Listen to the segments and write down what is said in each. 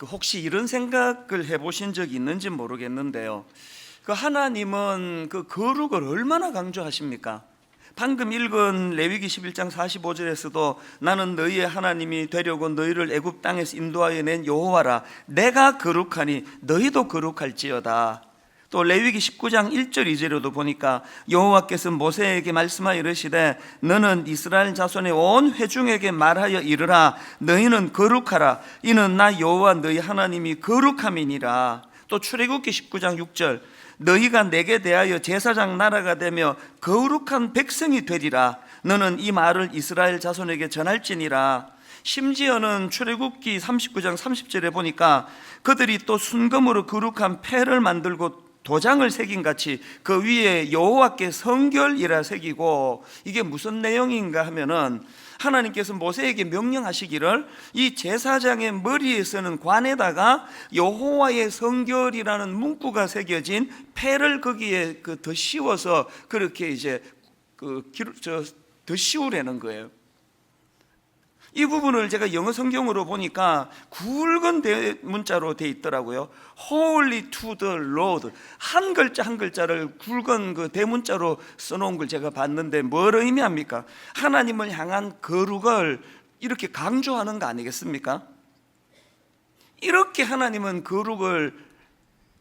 혹시 이런 생각을 해보신 적이 있는지 모르겠는데요. 하나님은 거룩을 얼마나 강조하십니까? 방금 읽은 레위기 11장 45절에서도 나는 너희의 하나님이 되려고 너희를 애굽 땅에서 인도하여 낸 여호와라. 내가 거룩하니 너희도 거룩할지어다. 또 레위기 19장 1절 2절에도 보니까 여호와께서 모세에게 말씀하여 이르시되 너는 이스라엘 자손의 온 회중에게 말하여 이르라. 너희는 거룩하라. 이는 나 여호와 너희 하나님이 거룩함이니라. 또 출애굽기 19장 6절 너희가 내게 대하여 제사장 나라가 되며 거룩한 백성이 되리라. 너는 이 말을 이스라엘 자손에게 전할지니라. 심지어는 출애굽기 39장 30절에 보니까 그들이 또 순금으로 거룩한 패를 만들고 도장을 새긴 같이 그 위에 여호와께 성결이라 새기고, 이게 무슨 내용인가 하면은 하나님께서 모세에게 명령하시기를 이 제사장의 머리에 서는 관에다가 여호와의 성결이라는 문구가 새겨진 패를 거기에 더 씌워서 그렇게 이제 더 씌우라는 거예요. 이 부분을 제가 영어 성경으로 보니까 굵은 대문자로 돼 있더라고요. Holy to the Lord. 한 글자 한 글자를 굵은 대문자로 써놓은 걸 제가 봤는데 뭘 의미합니까? 하나님을 향한 거룩을 이렇게 강조하는 거 아니겠습니까? 이렇게 하나님은 거룩을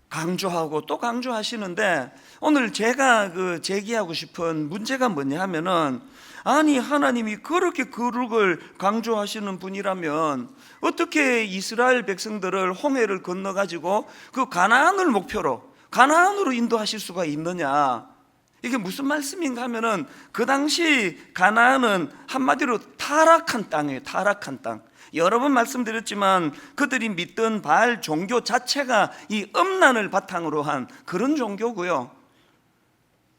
강조하고 또 강조하시는데, 오늘 제가 제기하고 싶은 문제가 뭐냐 하면은, 아니 하나님이 그렇게 거룩을 강조하시는 분이라면 어떻게 이스라엘 백성들을 홍해를 건너가지고 가나안을 목표로 가나안으로 인도하실 수가 있느냐? 이게 무슨 말씀인가 하면은 그 당시 가나안은 한마디로 타락한 땅이에요. 타락한 땅. 여러 번 말씀드렸지만 그들이 믿던 바알 종교 자체가 이 음란을 바탕으로 한 그런 종교고요.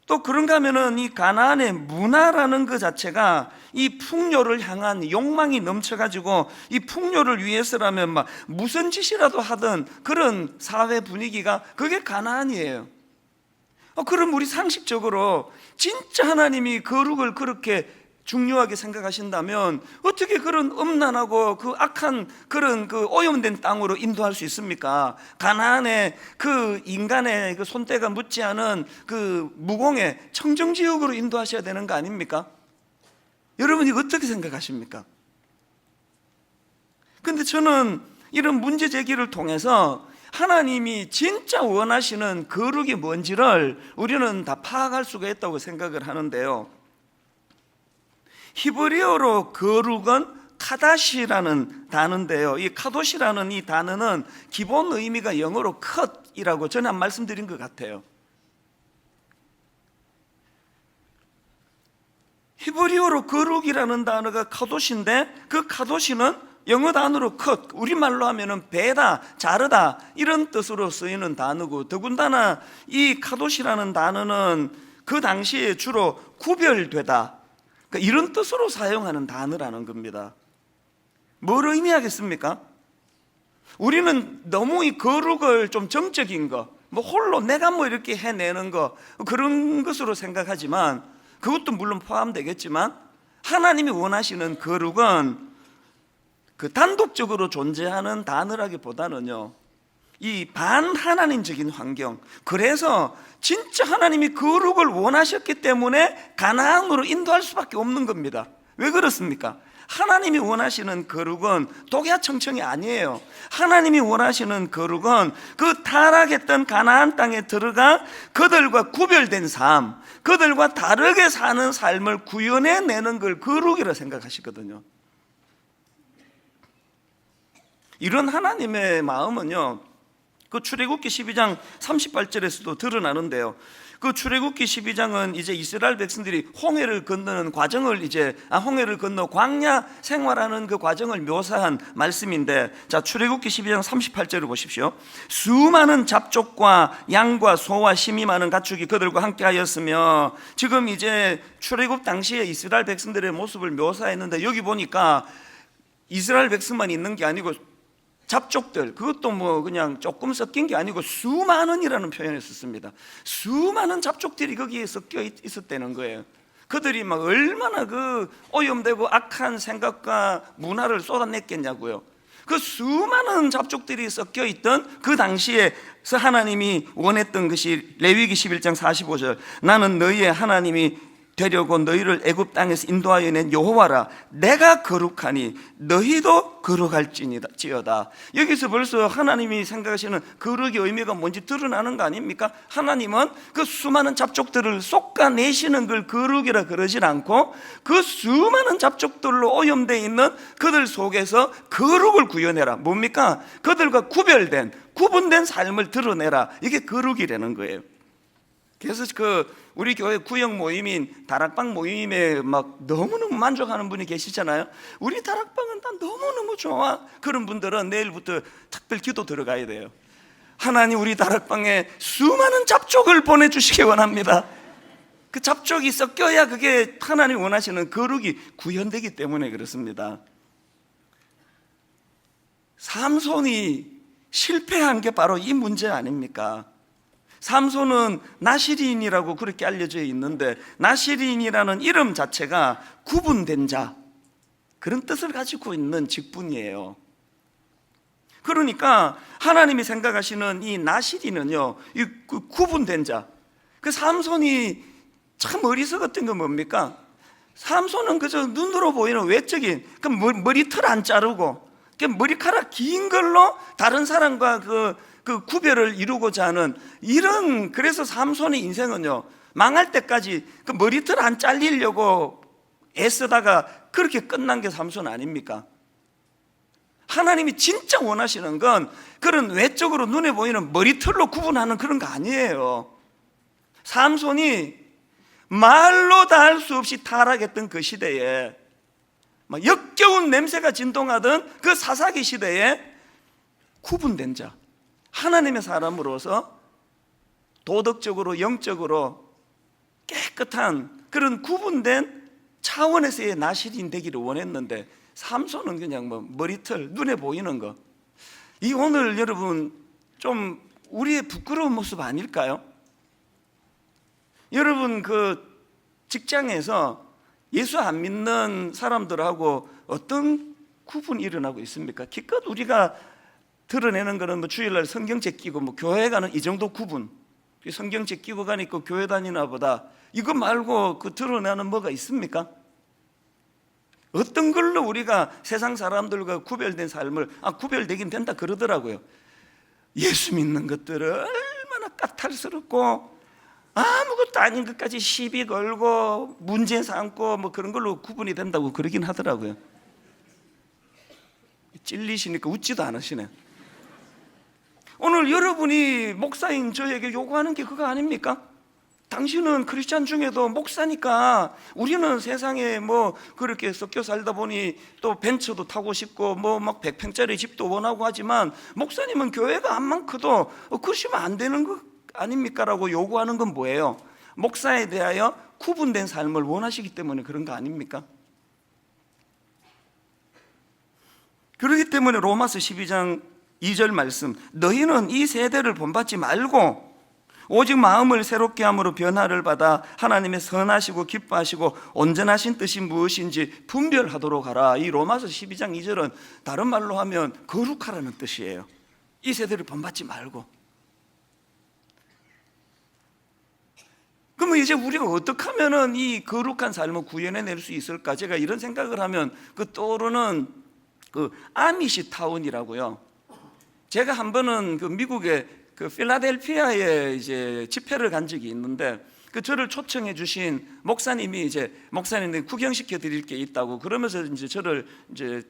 또 그런가 하면은 이 가나안의 문화라는 그 자체가 이 풍요를 향한 욕망이 넘쳐가지고 이 풍요를 위해서라면 막 무슨 짓이라도 하던 그런 사회 분위기가 그게 가나안이에요. 그럼 우리 상식적으로 진짜 하나님이 거룩을 그렇게 중요하게 생각하신다면 어떻게 그런 음란하고 악한 그런 오염된 땅으로 인도할 수 있습니까? 가나안의 인간의 손때가 묻지 않은 무공의 청정지역으로 인도하셔야 되는 거 아닙니까? 여러분이 어떻게 생각하십니까? 근데 저는 이런 문제 제기를 통해서 하나님이 진짜 원하시는 거룩이 뭔지를 우리는 다 파악할 수가 있다고 생각을 하는데요. 히브리어로 거룩은 카다시라는 단어인데요, 이 카도시라는 이 단어는 기본 의미가 영어로 컷이라고 전에 한 말씀드린 것 같아요. 히브리어로 거룩이라는 단어가 카도시인데 그 카도시는 영어 단어로 컷, 우리말로 하면은 베다, 자르다 이런 뜻으로 쓰이는 단어고, 더군다나 이 카도시라는 단어는 그 당시에 주로 구별되다, 이런 뜻으로 사용하는 단어라는 겁니다. 뭘 의미하겠습니까? 우리는 너무 이 거룩을 좀 정적인 거, 홀로 내가 이렇게 해내는 거, 그런 것으로 생각하지만, 그것도 물론 포함되겠지만 하나님이 원하시는 거룩은 단독적으로 존재하는 단어라기보다는요, 이 반하나님적인 환경, 그래서 진짜 하나님이 거룩을 원하셨기 때문에 가나안으로 인도할 수밖에 없는 겁니다. 왜 그렇습니까? 하나님이 원하시는 거룩은 독야청청이 아니에요. 하나님이 원하시는 거룩은 타락했던 가나안 땅에 들어가 그들과 구별된 삶, 그들과 다르게 사는 삶을 구현해내는 걸 거룩이라 생각하시거든요. 이런 하나님의 마음은요, 출애굽기 12장 38절에서도 드러나는데요. 출애굽기 12장은 이제 이스라엘 백성들이 홍해를 건너는 과정을 홍해를 건너 광야 생활하는 그 과정을 묘사한 말씀인데, 자, 출애굽기 12장 38절을 보십시오. 수많은 잡족과 양과 소와 심이 많은 가축이 그들과 함께 하였으며, 지금 이제 출애굽 당시에 이스라엘 백성들의 모습을 묘사했는데, 여기 보니까 이스라엘 백성만 있는 게 아니고 잡족들, 그것도 그냥 조금 섞인 게 아니고 수많은이라는 표현을 썼습니다. 수많은 잡족들이 거기에 섞여 있었다는 거예요. 그들이 얼마나 오염되고 악한 생각과 문화를 쏟아냈겠냐고요. 그 수많은 잡족들이 섞여 있던 그 당시에서 하나님이 원했던 것이 레위기 11장 45절, 나는 너희의 하나님이 되려고 너희를 애굽 땅에서 인도하여 낸 여호와라. 내가 거룩하니 너희도 거룩할지어다. 여기서 벌써 하나님이 생각하시는 거룩의 의미가 뭔지 드러나는 거 아닙니까? 하나님은 그 수많은 잡족들을 솎아내시는 걸 거룩이라 그러질 않고 그 수많은 잡족들로 오염되어 있는 그들 속에서 거룩을 구현해라. 뭡니까? 그들과 구분된 삶을 드러내라. 이게 거룩이라는 거예요. 그래서 우리 교회 구역 모임인 다락방 모임에 막 너무너무 만족하는 분이 계시잖아요. 우리 다락방은 다 너무너무 좋아. 그런 분들은 내일부터 특별 기도 들어가야 돼요. 하나님, 우리 다락방에 수많은 잡족을 보내주시기 원합니다. 그 잡족이 섞여야 그게 하나님 원하시는 거룩이 구현되기 때문에 그렇습니다. 삼손이 실패한 게 바로 이 문제 아닙니까? 삼손은 나시린이라고 그렇게 알려져 있는데, 나시린이라는 이름 자체가 구분된 자, 그런 뜻을 가지고 있는 직분이에요. 그러니까 하나님이 생각하시는 이 나시린은요, 이 구분된 자. 그 삼손이 참 어리석었던 건 뭡니까? 삼손은 그저 눈으로 보이는 외적인 그 머리털 안 자르고 그 머리카락 긴 걸로 다른 사람과 그 구별을 이루고자 하는 이런, 그래서 삼손의 인생은요, 망할 때까지 그 머리털 안 잘리려고 애쓰다가 그렇게 끝난 게 삼손 아닙니까? 하나님이 진짜 원하시는 건 그런 외적으로 눈에 보이는 머리털로 구분하는 그런 거 아니에요. 삼손이 말로 다 할 수 없이 타락했던 그 시대에, 막 역겨운 냄새가 진동하던 그 사사기 시대에 구분된 자, 하나님의 사람으로서 도덕적으로 영적으로 깨끗한 그런 구분된 차원에서의 나시린 되기를 원했는데, 삼손은 그냥 뭐 머리털, 눈에 보이는 거. 이 오늘 여러분 좀 우리의 부끄러운 모습 아닐까요? 여러분 그 직장에서 예수 안 믿는 사람들하고 어떤 구분이 일어나고 있습니까? 기껏 우리가 드러내는 거는 뭐 주일날 성경책 끼고 뭐 교회 가는 이 정도 구분, 성경책 끼고 가니까 교회 다니나 보다, 이거 말고 그 드러내는 뭐가 있습니까? 어떤 걸로 우리가 세상 사람들과 구별된 삶을, 구별되긴 된다 그러더라고요. 예수 믿는 것들을 얼마나 까탈스럽고 아무것도 아닌 것까지 시비 걸고 문제 삼고 뭐 그런 걸로 구분이 된다고 그러긴 하더라고요. 찔리시니까 웃지도 않으시네. 오늘 여러분이 목사인 저에게 요구하는 게 그거 아닙니까? 당신은 크리스찬 중에도 목사니까 우리는 세상에 뭐 그렇게 섞여 살다 보니 또 벤츠도 타고 싶고 뭐 막 100평짜리 집도 원하고 하지만 목사님은 교회가 암만 커도 그러시면 안 되는 거 아닙니까? 라고 요구하는 건 뭐예요? 목사에 대하여 구분된 삶을 원하시기 때문에 그런 거 아닙니까? 그렇기 때문에 로마서 12장 2절 말씀, 너희는 이 세대를 본받지 말고 오직 마음을 새롭게 함으로 변화를 받아 하나님의 선하시고 기뻐하시고 온전하신 뜻이 무엇인지 분별하도록 하라. 이 로마서 12장 2절은 다른 말로 하면 거룩하라는 뜻이에요. 이 세대를 본받지 말고. 그러면 이제 우리가 어떻게 하면 이 거룩한 삶을 구현해낼 수 있을까? 제가 이런 생각을 하면 그 떠오르는 그 아미시 타운이라고요. 제가 한 번은 그 미국의 그 필라델피아에 이제 집회를 간 적이 있는데, 그 저를 초청해 주신 목사님이 이제 목사님 구경시켜 드릴 게 있다고 그러면서 이제 저를 이제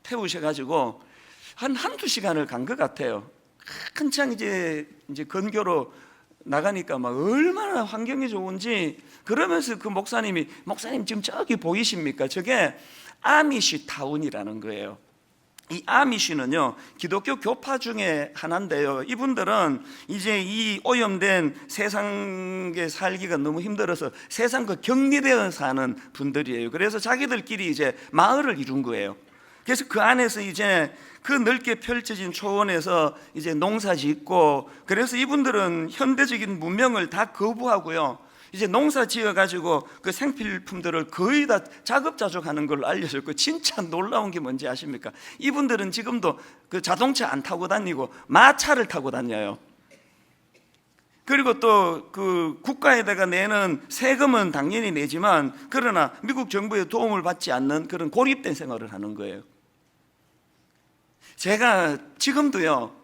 태우셔가지고 한두 시간을 간 것 같아요. 한창 이제 건교로 나가니까 막 얼마나 환경이 좋은지, 그러면서 그 목사님 지금 저기 보이십니까? 저게 아미시 타운이라는 거예요. 이 아미시는요, 기독교 교파 중에 하나인데요, 이분들은 이제 이 오염된 세상에 살기가 너무 힘들어서 세상과 격리되어 사는 분들이에요. 그래서 자기들끼리 이제 마을을 이룬 거예요. 그래서 그 안에서 이제 그 넓게 펼쳐진 초원에서 이제 농사 짓고, 그래서 이분들은 현대적인 문명을 다 거부하고요, 이제 농사 지어가지고 그 생필품들을 거의 다 자급자족하는 걸로 알려졌고, 진짜 놀라운 게 뭔지 아십니까? 이분들은 지금도 그 자동차 안 타고 다니고 마차를 타고 다녀요. 그리고 또 그 국가에다가 내는 세금은 당연히 내지만, 그러나 미국 정부의 도움을 받지 않는 그런 고립된 생활을 하는 거예요. 제가 지금도요,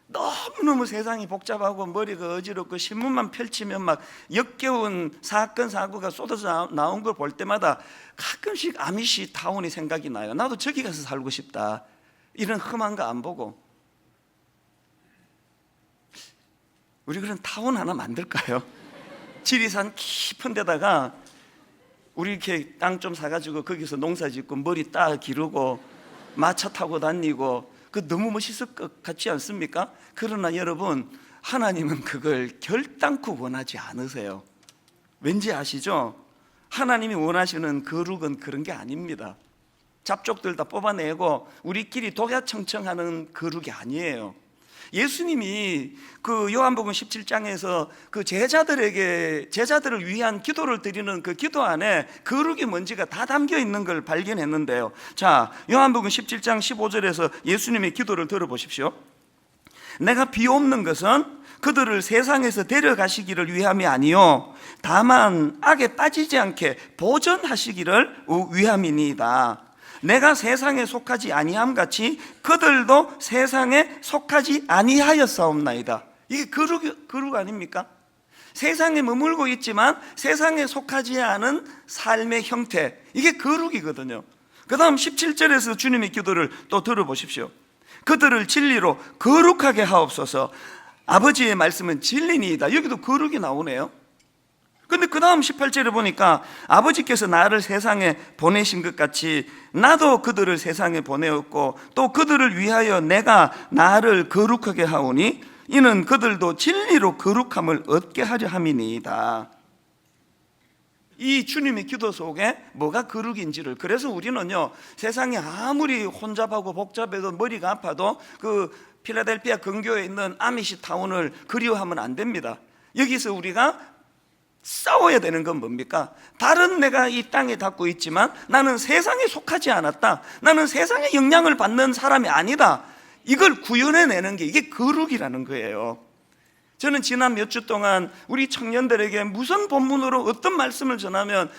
너무너무 세상이 복잡하고 머리가 어지럽고 신문만 펼치면 막 역겨운 사건 사고가 쏟아져 나온 걸 볼 때마다 가끔씩 아미시 타운이 생각이 나요. 나도 저기 가서 살고 싶다, 이런 험한 거 안 보고. 우리 그런 타운 하나 만들까요? 지리산 깊은 데다가 우리 이렇게 땅 좀 사가지고 거기서 농사 짓고 머리 따 기르고 마차 타고 다니고, 그 너무 멋있을 것 같지 않습니까? 그러나 여러분, 하나님은 그걸 결단코 원하지 않으세요. 왠지 아시죠? 하나님이 원하시는 거룩은 그런 게 아닙니다. 잡족들 다 뽑아내고 우리끼리 독야청청하는 거룩이 아니에요. 예수님이 그 요한복음 17장에서 그 제자들을 위한 기도를 드리는 그 기도 안에 거룩이 뭔지가 다 담겨 있는 걸 발견했는데요. 자, 요한복음 17장 15절에서 예수님의 기도를 들어보십시오. 내가 비옵는 것은 그들을 세상에서 데려가시기를 위함이 아니요 다만 악에 빠지지 않게 보전하시기를 위함이니이다. 내가 세상에 속하지 아니함 같이 그들도 세상에 속하지 아니하였사옵나이다. 이게 거룩 아닙니까? 세상에 머물고 있지만 세상에 속하지 않은 삶의 형태, 이게 거룩이거든요. 그 다음 17절에서 주님의 기도를 또 들어보십시오. 그들을 진리로 거룩하게 하옵소서. 아버지의 말씀은 진리니이다. 여기도 거룩이 나오네요. 근데 그 다음 18절에 보니까 아버지께서 나를 세상에 보내신 것 같이 나도 그들을 세상에 보내었고 또 그들을 위하여 내가 나를 거룩하게 하오니 이는 그들도 진리로 거룩함을 얻게 하려 함이니이다. 이 주님의 기도 속에 뭐가 거룩인지를, 그래서 우리는요, 세상이 아무리 혼잡하고 복잡해도 머리가 아파도 그 필라델피아 근교에 있는 아미시 타운을 그리워하면 안 됩니다. 여기서 우리가 싸워야 되는 건 뭡니까? 다른 내가 이 땅에 닿고 있지만 나는 세상에 속하지 않았다, 나는 세상의 영향을 받는 사람이 아니다, 이걸 구현해내는 게 이게 거룩이라는 거예요. 저는 지난 몇 주 동안 우리 청년들에게 무슨 본문으로 어떤 말씀을 전하면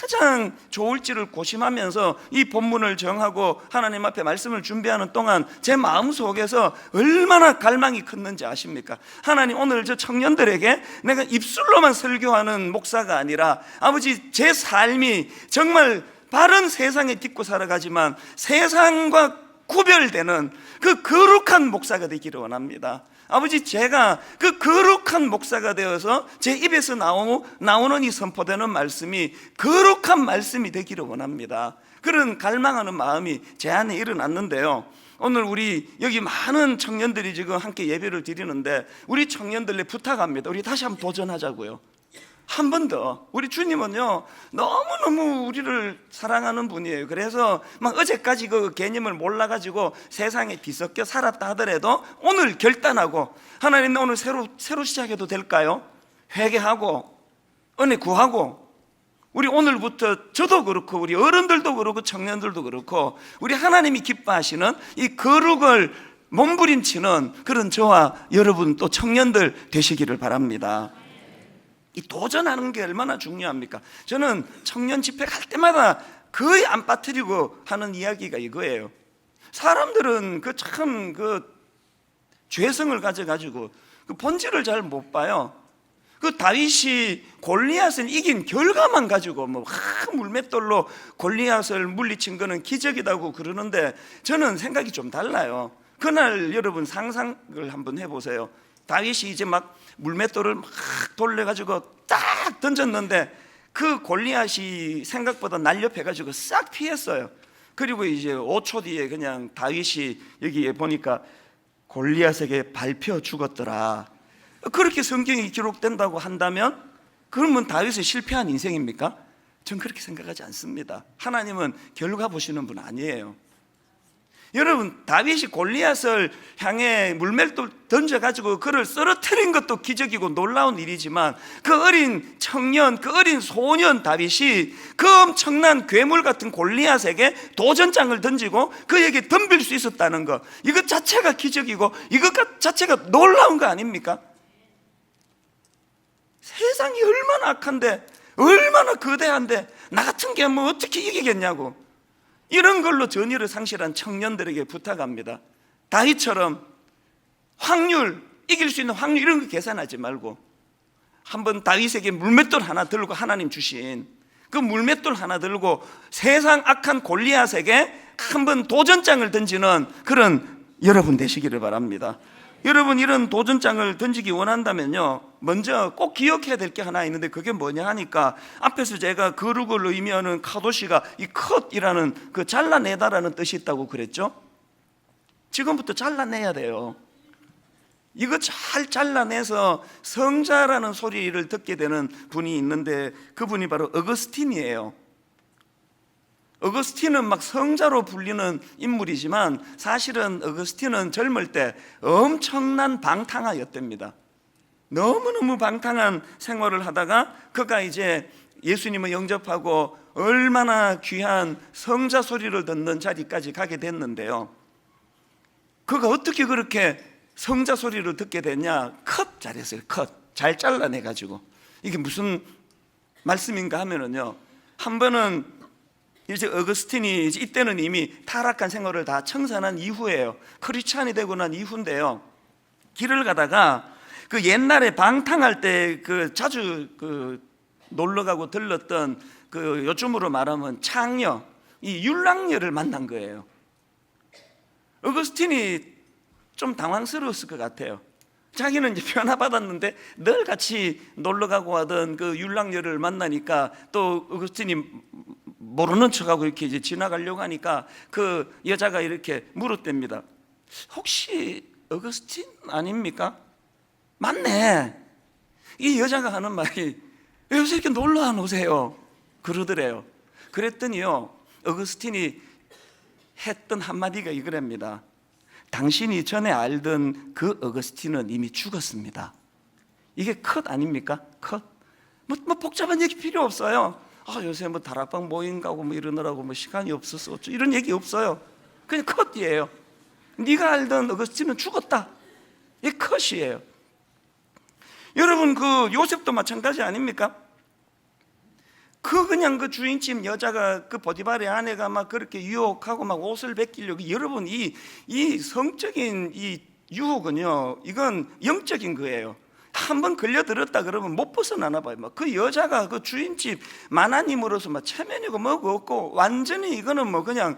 가장 좋을지를 고심하면서 이 본문을 정하고 하나님 앞에 말씀을 준비하는 동안 제 마음속에서 얼마나 갈망이 컸는지 아십니까? 하나님, 오늘 저 청년들에게 내가 입술로만 설교하는 목사가 아니라 아버지, 제 삶이 정말 바른 세상에 딛고 살아가지만 세상과 구별되는 그 거룩한 목사가 되기를 원합니다. 아버지, 제가 그 거룩한 목사가 되어서 제 입에서 나오는 이 선포되는 말씀이 거룩한 말씀이 되기를 원합니다. 그런 갈망하는 마음이 제 안에 일어났는데요, 오늘 우리 여기 많은 청년들이 지금 함께 예배를 드리는데 우리 청년들에 부탁합니다. 우리 다시 한번 도전하자고요. 한 번 더. 우리 주님은요, 너무너무 우리를 사랑하는 분이에요. 그래서 막 어제까지 그 개념을 몰라가지고 세상에 뒤섞여 살았다 하더라도 오늘 결단하고, 하나님 오늘 새로 시작해도 될까요? 회개하고 은혜 구하고, 우리 오늘부터 저도 그렇고 우리 어른들도 그렇고 청년들도 그렇고 우리 하나님이 기뻐하시는 이 거룩을 몸부림치는 그런 저와 여러분 또 청년들 되시기를 바랍니다. 이 도전하는 게 얼마나 중요합니까? 저는 청년 집회 갈 때마다 거의 안 빠뜨리고 하는 이야기가 이거예요. 사람들은 그 죄성을 가져가지고 그 본질을 잘 못 봐요. 그 다윗이 골리앗을 이긴 결과만 가지고 물맷돌로 골리앗을 물리친 거는 기적이라고 그러는데 저는 생각이 좀 달라요. 그날 여러분 상상을 한번 해보세요. 다윗이 이제 막 물맷돌을 막 돌려가지고 딱 던졌는데 그 골리앗이 생각보다 날렵해가지고 싹 피했어요. 그리고 이제 5초 뒤에 그냥 다윗이 여기에 보니까 골리앗에게 밟혀 죽었더라. 그렇게 성경이 기록된다고 한다면 그러면 다윗이 실패한 인생입니까? 전 그렇게 생각하지 않습니다. 하나님은 결과 보시는 분 아니에요. 여러분, 다윗이 골리앗을 향해 물맷돌 던져가지고 그를 쓰러뜨린 것도 기적이고 놀라운 일이지만, 그 어린 청년, 그 어린 소년 다윗이 그 엄청난 괴물 같은 골리앗에게 도전장을 던지고 그에게 덤빌 수 있었다는 것, 이것 자체가 기적이고 이것 자체가 놀라운 거 아닙니까? 세상이 얼마나 악한데, 얼마나 거대한데 나 같은 게 뭐 어떻게 이기겠냐고, 이런 걸로 전의를 상실한 청년들에게 부탁합니다. 다윗처럼 확률, 이길 수 있는 확률 이런 거 계산하지 말고, 한번 다윗에게 물맷돌 하나 들고, 하나님 주신 그 물맷돌 하나 들고 세상 악한 골리앗에게 한번 도전장을 던지는 그런 여러분 되시기를 바랍니다. 여러분, 이런 도전장을 던지기 원한다면요, 먼저 꼭 기억해야 될 게 하나 있는데, 그게 뭐냐 하니까, 앞에서 제가 거룩을 의미하는 카도시가 이 컷이라는 그 잘라내다라는 뜻이 있다고 그랬죠. 지금부터 잘라내야 돼요. 이거 잘 잘라내서 성자라는 소리를 듣게 되는 분이 있는데, 그분이 바로 어거스틴이에요. 어거스틴은 막 성자로 불리는 인물이지만 사실은 어거스틴은 젊을 때 엄청난 방탕하였답니다. 너무너무 방탕한 생활을 하다가 그가 이제 예수님을 영접하고 얼마나 귀한 성자 소리를 듣는 자리까지 가게 됐는데요, 그가 어떻게 그렇게 성자 소리를 듣게 됐냐? 컷 잘했어요. 컷 잘 잘라내가지고. 이게 무슨 말씀인가 하면은요, 한 번은 이제 어거스틴이 이때는 이미 타락한 생활을 다 청산한 이후에요, 크리스찬이 되고 난 이후인데요, 길을 가다가 그 옛날에 방탕할 때 그 자주 그 놀러 가고 들렀던 그 요즘으로 말하면 창녀, 이 율랑녀를 만난 거예요. 어거스틴이 좀 당황스러웠을 것 같아요. 자기는 이제 변화받았는데 늘 같이 놀러 가고 하던 그 율랑녀를 만나니까 또 어거스틴이 모르는 척하고 이렇게 이제 지나가려고 하니까 그 여자가 이렇게 물었답니다. 혹시 어거스틴 아닙니까? 맞네. 이 여자가 하는 말이, 왜 요새 이렇게 놀러 안 오세요? 그러더래요. 그랬더니요, 어거스틴이 했던 한마디가 이거랍니다. 당신이 전에 알던 그 어거스틴은 이미 죽었습니다. 이게 컷 아닙니까? 컷. 뭐 복잡한 얘기 필요 없어요. 요새 뭐 다락방 모임 가고 뭐 이러느라고 뭐 시간이 없어서 이런 얘기 없어요. 그냥 컷이에요. 네가 알던 어거스틴은 죽었다. 이게 컷이에요. 여러분, 그 요셉도 마찬가지 아닙니까? 그냥 그 주인집 여자가, 그 보디발의 아내가 막 그렇게 유혹하고 막 옷을 벗기려고, 여러분, 이 성적인 이 유혹은요, 이건 영적인 거예요. 한번 걸려들었다 그러면 못 벗어나나 봐요. 막 그 여자가 그 주인집 마나님으로서 막 체면이고 뭐고 없고, 완전히 이거는 뭐 그냥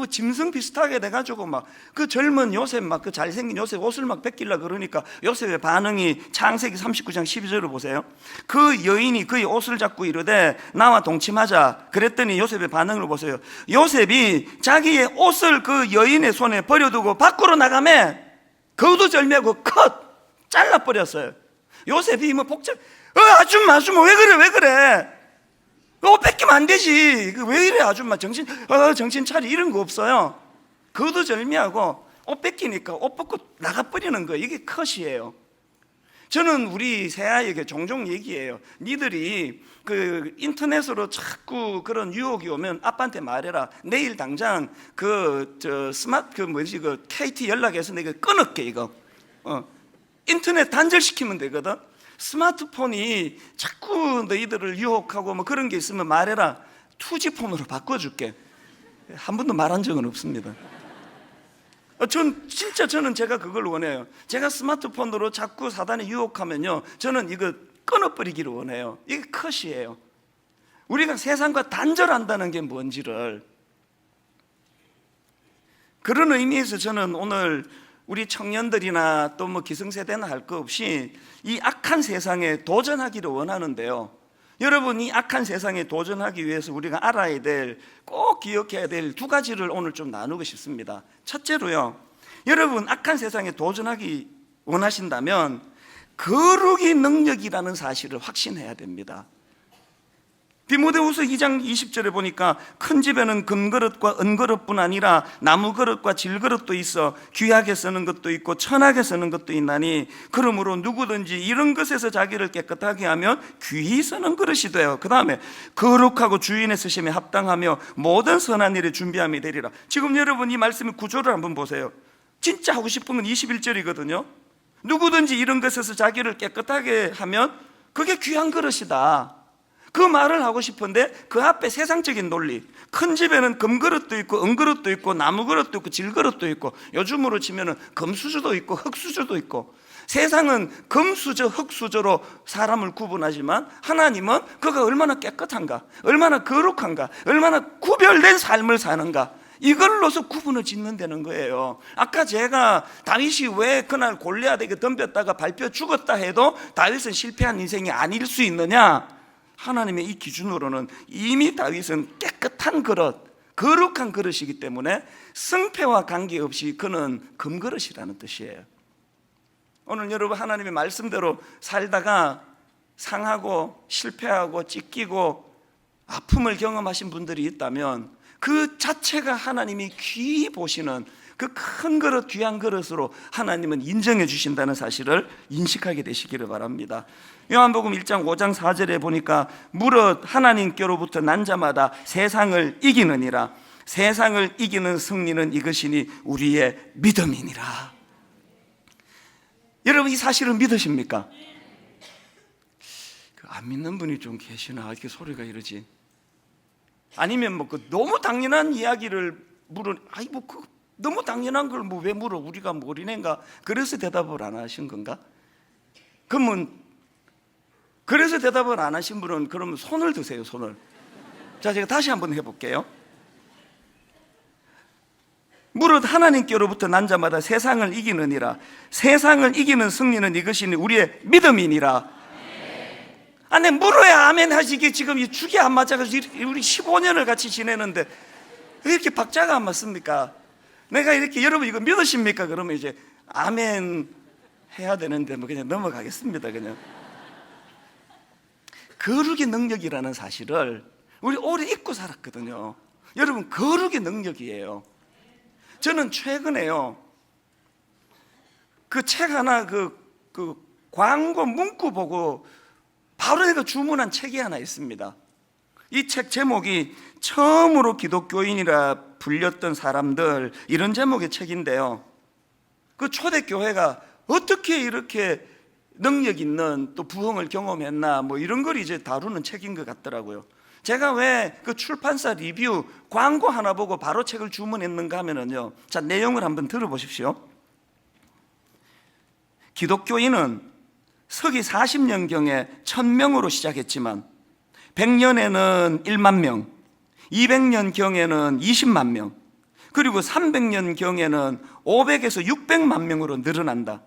짐승 비슷하게 돼가지고 막 그 젊은 요셉, 막 그 잘생긴 요셉 옷을 막 벗기려 그러니까 요셉의 반응이 창세기 39장 12절을 보세요. 그 여인이 그의 옷을 잡고 이르되 나와 동침하자. 그랬더니 요셉의 반응을 보세요. 요셉이 자기의 옷을 그 여인의 손에 버려두고 밖으로 나가매 거두절미하고 컷 잘라버렸어요. 요셉이 뭐 복잡, 아줌마 왜 그래? 옷 뺏기면 안 되지. 왜 이래 아줌마, 정신 차리, 이런 거 없어요. 거두절미하고 옷 뺏기니까 옷 벗고 나가버리는 거예요. 이게 컷이에요. 저는 우리 새아이에게 종종 얘기해요. 니들이 그 인터넷으로 자꾸 그런 유혹이 오면 아빠한테 말해라. 내일 당장 그 KT 연락해서 내가 끊을게 이거. 인터넷 단절시키면 되거든. 스마트폰이 자꾸 너희들을 유혹하고 뭐 그런 게 있으면 말해라. 2G 폰으로 바꿔줄게. 한 번도 말한 적은 없습니다. 저는 제가 그걸 원해요. 제가 스마트폰으로 자꾸 사단에 유혹하면요, 저는 이거 끊어버리기를 원해요. 이게 컷이에요. 우리가 세상과 단절한다는 게 뭔지를. 그런 의미에서 저는 오늘 우리 청년들이나 또 뭐 기성세대나 할 거 없이 이 악한 세상에 도전하기를 원하는데요, 여러분, 이 악한 세상에 도전하기 위해서 우리가 알아야 될, 꼭 기억해야 될 2가지를 오늘 좀 나누고 싶습니다. 첫째로요, 여러분, 악한 세상에 도전하기 원하신다면 거룩의 능력이라는 사실을 확신해야 됩니다. 디모데후서 2장 20절에 보니까 큰 집에는 금그릇과 은그릇뿐 아니라 나무그릇과 질그릇도 있어 귀하게 쓰는 것도 있고 천하게 쓰는 것도 있나니 그러므로 누구든지 이런 것에서 자기를 깨끗하게 하면 귀히 쓰는 그릇이 돼요. 그 다음에 거룩하고 주인의 쓰심에 합당하며 모든 선한 일에 준비함이 되리라. 지금 여러분 이 말씀의 구조를 한번 보세요. 진짜 하고 싶은 건 21절이거든요. 누구든지 이런 것에서 자기를 깨끗하게 하면 그게 귀한 그릇이다. 그 말을 하고 싶은데 그 앞에 세상적인 논리, 큰 집에는 금그릇도 있고 은그릇도 있고 나무그릇도 있고 질그릇도 있고 요즘으로 치면은 금수저도 있고 흙수저도 있고, 세상은 금수저 흙수저로 사람을 구분하지만 하나님은 그가 얼마나 깨끗한가, 얼마나 거룩한가, 얼마나 구별된 삶을 사는가, 이걸로서 구분을 짓는다는 거예요. 아까 제가 다윗이 왜 그날 골리앗에게 덤볐다가 밟혀 죽었다 해도 다윗은 실패한 인생이 아닐 수 있느냐? 하나님의 이 기준으로는 이미 다윗은 깨끗한 그릇, 거룩한 그릇이기 때문에 승패와 관계없이 그는 금그릇이라는 뜻이에요. 오늘 여러분 하나님의 말씀대로 살다가 상하고 실패하고 찢기고 아픔을 경험하신 분들이 있다면 그 자체가 하나님이 귀히 보시는 그 큰 그릇, 귀한 그릇으로 하나님은 인정해 주신다는 사실을 인식하게 되시기를 바랍니다. 요한복음 1장 5장 4절에 보니까 무릇 하나님께로부터 난 자마다 세상을 이기느니라. 세상을 이기는 승리는 이것이니 우리의 믿음이니라. 여러분 이 사실을 믿으십니까? 안 믿는 분이 좀 계시나? 이렇게 소리가 이러지. 아니면 뭐 그 너무 당연한 이야기를 아이 뭐 그 너무 당연한 걸 뭐 왜 물어? 우리가 뭐 어린애인가? 그래서 대답을 안 하신 건가? 그러면 그래서 대답을 안 하신 분은 그러면 손을 드세요, 손을. 자, 제가 다시 한번 해볼게요. 무릇 하나님께로부터 난 자마다 세상을 이기느니라. 세상을 이기는 승리는 이것이니 우리의 믿음이니라. 아니 물어야 아멘 하시기. 지금 이 축이 안 맞아가지고 우리 15년을 같이 지내는데 왜 이렇게 박자가 안 맞습니까? 내가 이렇게 여러분 이거 믿으십니까? 그러면 이제 아멘 해야 되는데 뭐 그냥 넘어가겠습니다. 그냥 거룩의 능력이라는 사실을 우리 오래 잊고 살았거든요. 여러분 거룩의 능력이에요. 저는 최근에요 그 책 하나 그 광고 문구 보고 바로 내가 주문한 책이 하나 있습니다. 이 책 제목이 처음으로 기독교인이라 불렸던 사람들, 이런 제목의 책인데요, 그 초대교회가 어떻게 이렇게 능력 있는 또 부흥을 경험했나 뭐 이런 걸 이제 다루는 책인 것 같더라고요. 제가 왜 그 출판사 리뷰 광고 하나 보고 바로 책을 주문했는가 하면은요, 자 내용을 한번 들어보십시오. 기독교인은 서기 40년경에 1000명으로 시작했지만 100년에는 1만 명, 200년경에는 20만 명, 그리고 300년경에는 500에서 600만 명으로 늘어난다.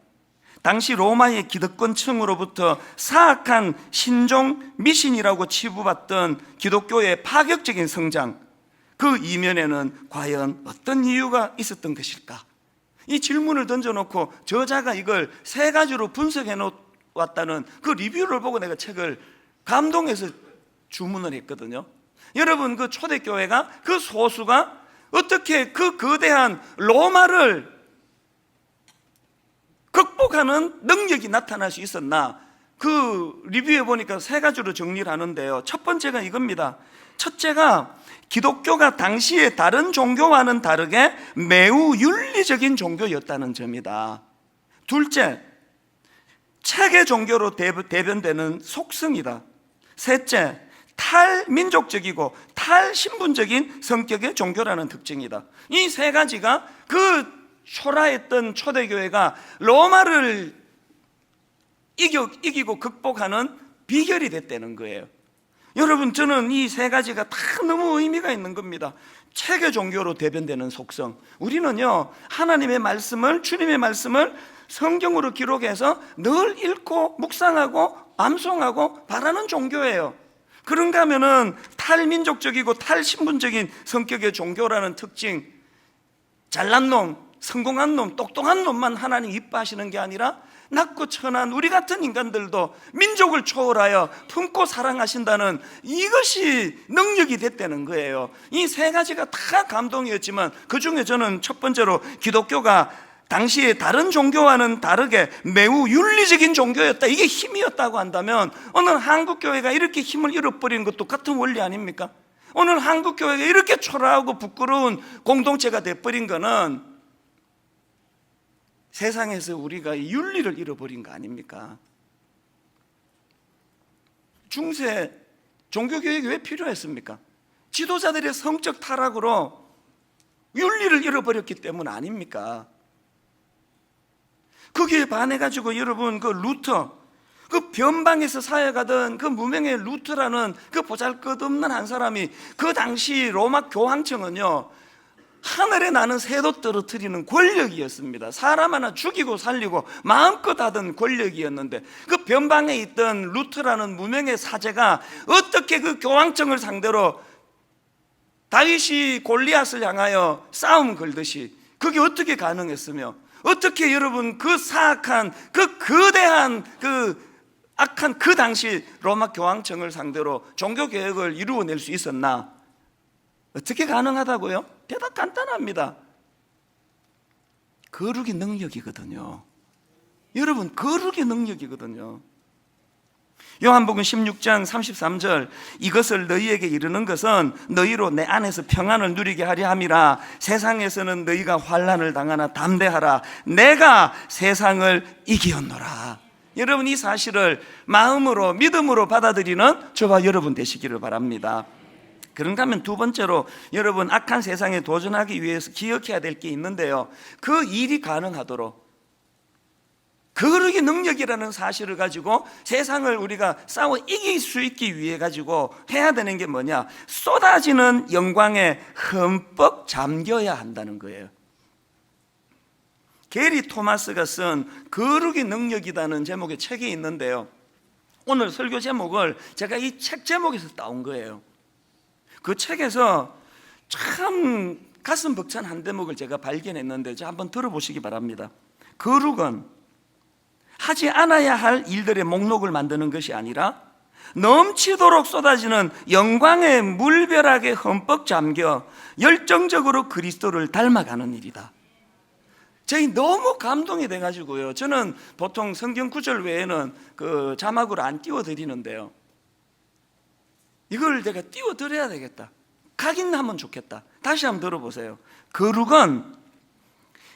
당시 로마의 기득권층으로부터 사악한 신종 미신이라고 치부받던 기독교의 파격적인 성장, 그 이면에는 과연 어떤 이유가 있었던 것일까? 이 질문을 던져놓고 저자가 이걸 3가지로 분석해 놓았다는 그 리뷰를 보고 내가 책을 감동해서 주문을 했거든요. 여러분 그 초대교회가, 그 소수가 어떻게 그 거대한 로마를 극복하는 능력이 나타날 수 있었나? 그 리뷰에 보니까 3가지로 정리를 하는데요, 첫 번째가 이겁니다. 첫째가 기독교가 당시에 다른 종교와는 다르게 매우 윤리적인 종교였다는 점이다. 둘째, 체계 종교로 대변되는 속성이다. 셋째, 탈민족적이고 탈신분적인 성격의 종교라는 특징이다. 이 3가지가 그 초라했던 초대교회가 로마를 이기고 극복하는 비결이 됐다는 거예요. 여러분 저는 이 3가지가 다 너무 의미가 있는 겁니다. 체계 종교로 대변되는 속성. 우리는요 하나님의 말씀을, 주님의 말씀을 성경으로 기록해서 늘 읽고 묵상하고 암송하고 바라는 종교예요. 그런가 하면은 탈민족적이고 탈신분적인 성격의 종교라는 특징, 잘난 놈, 성공한 놈, 똑똑한 놈만 하나님 이뻐하시는 게 아니라 낮고 천한 우리 같은 인간들도 민족을 초월하여 품고 사랑하신다는 이것이 능력이 됐다는 거예요. 이 세 가지가 다 감동이었지만 그 중에 저는 첫 번째로 기독교가 당시에 다른 종교와는 다르게 매우 윤리적인 종교였다, 이게 힘이었다고 한다면 오늘 한국교회가 이렇게 힘을 잃어버린 것도 같은 원리 아닙니까? 오늘 한국교회가 이렇게 초라하고 부끄러운 공동체가 돼버린 거는 세상에서 우리가 윤리를 잃어버린 거 아닙니까? 중세 종교교육이 왜 필요했습니까? 지도자들의 성적 타락으로 윤리를 잃어버렸기 때문 아닙니까? 거기에 반해가지고 여러분 그 루터, 그 변방에서 사역하던 그 무명의 루터라는 그 보잘것없는 한 사람이 그 당시 로마 교황청은요, 하늘에 나는 새도 떨어뜨리는 권력이었습니다. 사람 하나 죽이고 살리고 마음껏 하던 권력이었는데 그 변방에 있던 루터라는 무명의 사제가 어떻게 그 교황청을 상대로 다윗이 골리앗을 향하여 싸움 걸듯이 그게 어떻게 가능했으며, 어떻게 여러분 그 사악한 그 거대한 그 악한 그 당시 로마 교황청을 상대로 종교개혁을 이루어낼 수 있었나? 어떻게 가능하다고요? 대답 간단합니다. 거룩의 능력이거든요. 여러분, 거룩의 능력이거든요. 요한복음 16장 33절, 이것을 너희에게 이르는 것은 너희로 내 안에서 평안을 누리게 하려 함이라. 세상에서는 너희가 환난을 당하나 담대하라. 내가 세상을 이기었노라. 여러분, 이 사실을 마음으로 믿음으로 받아들이는 저와 여러분 되시기를 바랍니다. 그런가 하면 두 번째로 여러분, 악한 세상에 도전하기 위해서 기억해야 될 게 있는데요, 그 일이 가능하도록 거룩의 능력이라는 사실을 가지고 세상을 우리가 싸워 이길 수 있기 위해 가지고 해야 되는 게 뭐냐? 쏟아지는 영광에 흠뻑 잠겨야 한다는 거예요. 게리 토마스가 쓴 거룩의 능력이라는 제목의 책이 있는데요, 오늘 설교 제목을 제가 이 책 제목에서 따온 거예요. 그 책에서 참 가슴 벅찬 한 대목을 제가 발견했는데 한번 들어보시기 바랍니다. 거룩은 하지 않아야 할 일들의 목록을 만드는 것이 아니라 넘치도록 쏟아지는 영광의 물벼락에 흠뻑 잠겨 열정적으로 그리스도를 닮아가는 일이다. 저희 너무 감동이 돼가지고요, 저는 보통 성경 구절 외에는 그 자막으로 안 띄워드리는데요, 이걸 내가 띄워드려야 되겠다, 각인하면 좋겠다. 다시 한번 들어보세요. 거룩은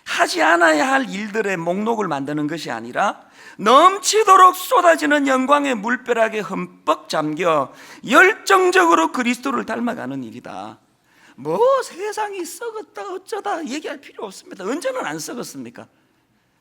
하지 않아야 할 일들의 목록을 만드는 것이 아니라 넘치도록 쏟아지는 영광의 물벼락에 흠뻑 잠겨 열정적으로 그리스도를 닮아가는 일이다. 뭐 세상이 썩었다 어쩌다 얘기할 필요 없습니다. 언제는 안 썩었습니까?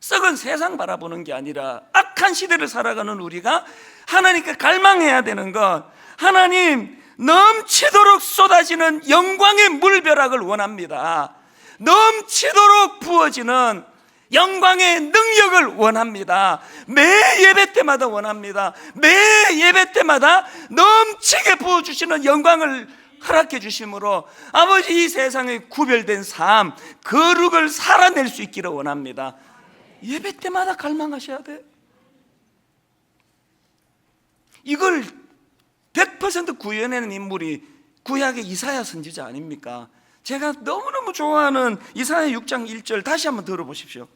썩은 세상 바라보는 게 아니라 악한 시대를 살아가는 우리가 하나님께 갈망해야 되는 것, 하나님 넘치도록 쏟아지는 영광의 물벼락을 원합니다. 넘치도록 부어지는 영광의 능력을 원합니다. 매 예배 때마다 원합니다. 매 예배 때마다 넘치게 부어주시는 영광을 허락해 주심으로 아버지, 이 세상에 구별된 삶, 거룩을 살아낼 수 있기를 원합니다. 예배 때마다 갈망하셔야 돼요. 이걸 100% 구현해낸 인물이 구약의 이사야 선지자 아닙니까? 제가 너무너무 좋아하는 이사야 6장 1절 다시 한번 들어보십시오.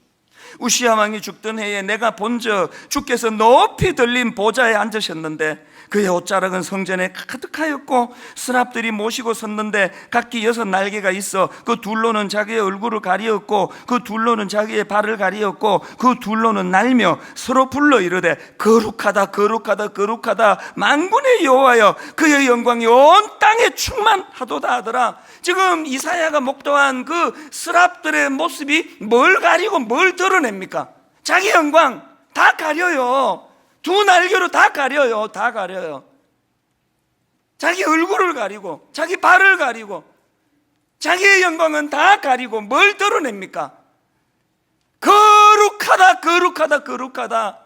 우시야 왕이 죽던 해에 내가 본적 주께서 높이 들린 보좌에 앉으셨는데 그의 옷자락은 성전에 가득하였고 스랍들이 모시고 섰는데 각기 6날개가 있어 그 둘로는 자기의 얼굴을 가리었고 그 둘로는 자기의 발을 가리었고 그 둘로는 날며 서로 불러 이르되 거룩하다 거룩하다 거룩하다 만군의 여호와여, 그의 영광이 온 땅에 충만하도다 하더라. 지금 이사야가 목도한 그 스랍들의 모습이 뭘 가리고 뭘 드러냅니까? 자기 영광 다 가려요. 두 날개로 다 가려요. 다 가려요. 자기 얼굴을 가리고 자기 발을 가리고 자기의 영광은 다 가리고 뭘 드러냅니까? 거룩하다 거룩하다 거룩하다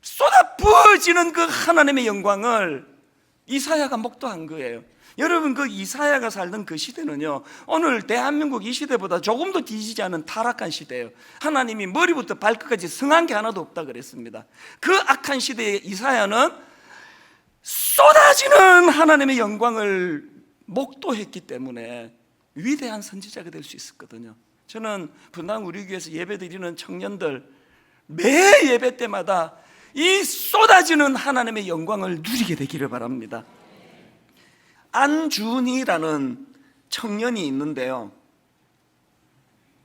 쏟아 부어지는 그 하나님의 영광을 이사야가 목도한 거예요. 여러분, 그 이사야가 살던 그 시대는요, 오늘 대한민국 이 시대보다 조금 더 뒤지지 않은 타락한 시대예요. 하나님이 머리부터 발끝까지 성한 게 하나도 없다 그랬습니다. 그 악한 시대에 이사야는 쏟아지는 하나님의 영광을 목도했기 때문에 위대한 선지자가 될 수 있었거든요. 저는 분당 우리 교회에서 예배드리는 청년들 매 예배 때마다 이 쏟아지는 하나님의 영광을 누리게 되기를 바랍니다. 안준이라는 청년이 있는데요,